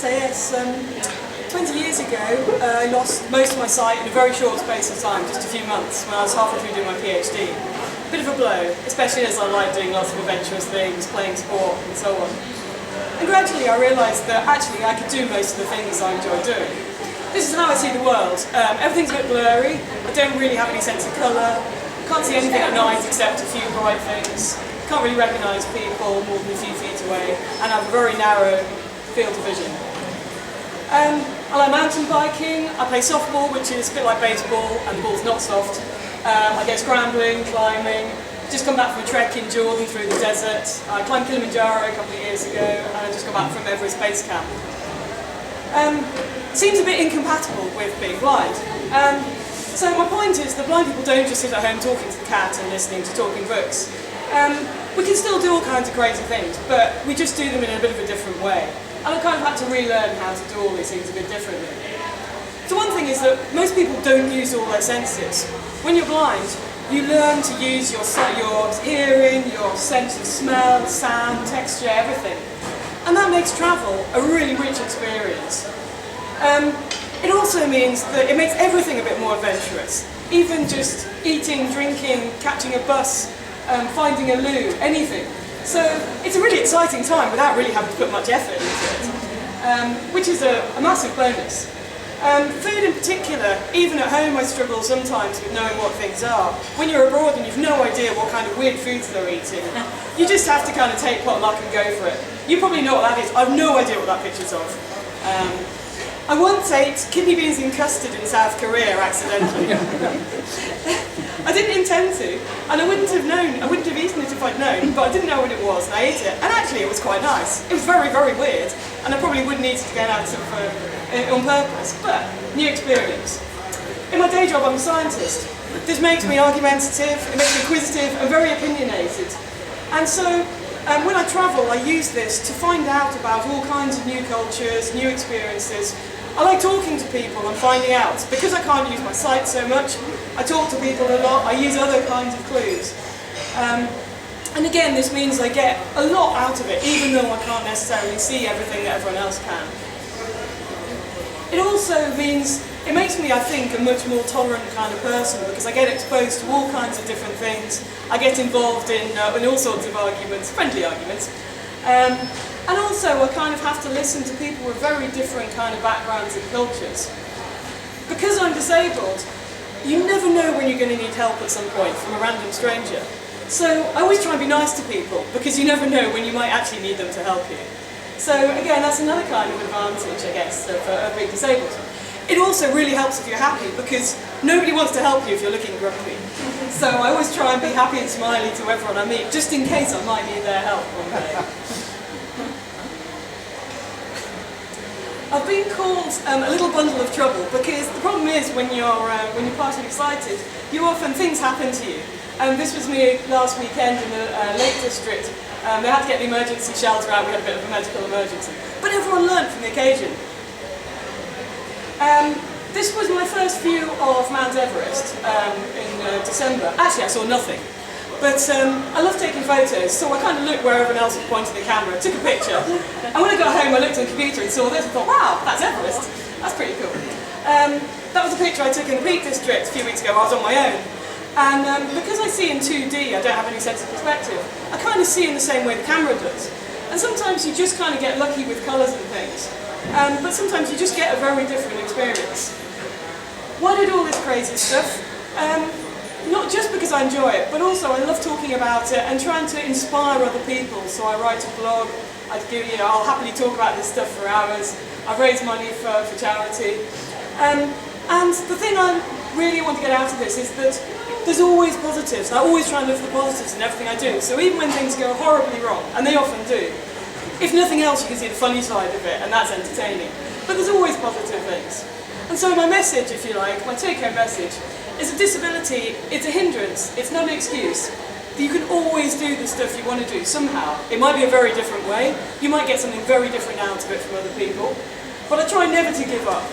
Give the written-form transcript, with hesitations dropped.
say yes. 20 years ago, I lost most of my sight in a very short space of time, just a few months, when I was halfway through doing my PhD. Bit of a blow, especially as I like doing lots of adventurous things, playing sport and so on. And gradually I realised that actually I could do most of the things I enjoy doing. This is how I see the world. Everything's a bit blurry, I don't really have any sense of colour, can't see anything at night except a few bright things, can't really recognise people more than a few feet away, and have a very narrow field of vision. I like mountain biking, I play softball, which is a bit like baseball, and the ball's not soft. I go scrambling, climbing, just come back from a trek in Jordan through the desert. I climbed Kilimanjaro a couple of years ago, and I just got back from Everest Base Camp. Seems a bit incompatible with being blind. So my point is that blind people don't just sit at home talking to the cat and listening to talking books. We can still do all kinds of crazy things, but we just do them in a bit of a different way. And I kind of had to relearn how to do all these things a bit differently. So one thing is that most people don't use all their senses. When you're blind, you learn to use your hearing, your sense of smell, sound, texture, everything. And that makes travel a really rich experience. It also means that it makes everything a bit more adventurous. Even just eating, drinking, catching a bus, finding a loo, anything. So it's a really exciting time without really having to put much effort into it, which is a massive bonus. Food in particular, even at home I struggle sometimes with knowing what things are. When you're abroad and you've no idea what kind of weird foods they're eating, you just have to kind of take pot luck and go for it. You probably know what that is. I've no idea what that picture's of. I once ate kidney beans in custard in South Korea accidentally. I didn't intend to, and I wouldn't have eaten it if I'd known, but I didn't know what it was, and I ate it, and actually it was quite nice. It was very, very weird, and I probably wouldn't eat it again on purpose, but new experience. In my day job I'm a scientist. This makes me argumentative, it makes me inquisitive, and very opinionated. And so when I travel, I use this to find out about all kinds of new cultures, new experiences. I like talking to people and finding out. Because I can't use my sight so much, I talk to people a lot, I use other kinds of clues. And again, this means I get a lot out of it, even though I can't necessarily see everything that everyone else can. It also means, it makes me, I think, a much more tolerant kind of person, because I get exposed to all kinds of different things. I get involved in all sorts of arguments, friendly arguments. And also I kind of have to listen to people with very different kind of backgrounds and cultures. Because I'm disabled, you never know when you're going to need help at some point from a random stranger. So I always try and be nice to people, because you never know when you might actually need them to help you. So again, that's another kind of advantage, I guess, of being disabled. It also really helps if you're happy, because nobody wants to help you if you're looking grumpy. So I always try and be happy and smiley to everyone I meet, just in case I might need their help one day. I've been called a little bundle of trouble, because the problem is when you're partially excited, things happen to you. This was me last weekend in the Lake District. They had to get the emergency shelter out, we had a bit of a medical emergency. But everyone learned from the occasion. This was my first view of Mount Everest in December. Actually, I saw nothing. But I love taking photos, so I kind of looked where everyone else was pointing the camera, took a picture. And when I got home, I looked on the computer and saw this and thought, wow, that's Everest. That's pretty cool. That was a picture I took in the Peak District a few weeks ago. I was on my own. And because I see in 2D, I don't have any sense of perspective, I kind of see in the same way the camera does. And sometimes you just kind of get lucky with colours and things. But sometimes you just get a very different experience. Why do I do all this crazy stuff? Not just because I enjoy it, but also I love talking about it and trying to inspire other people. So I write a blog, I'll happily talk about this stuff for hours. I've raised money for charity. And the thing I really want to get out of this is that there's always positives. I always try and look for the positives in everything I do. So even when things go horribly wrong, and they often do, if nothing else you can see the funny side of it, and that's entertaining. But there's always positive things. And so my message, if you like, my take-home message, is a disability, it's a hindrance, it's not an excuse. You can always do the stuff you want to do, somehow. It might be a very different way, you might get something very different out of it from other people, but I try never to give up.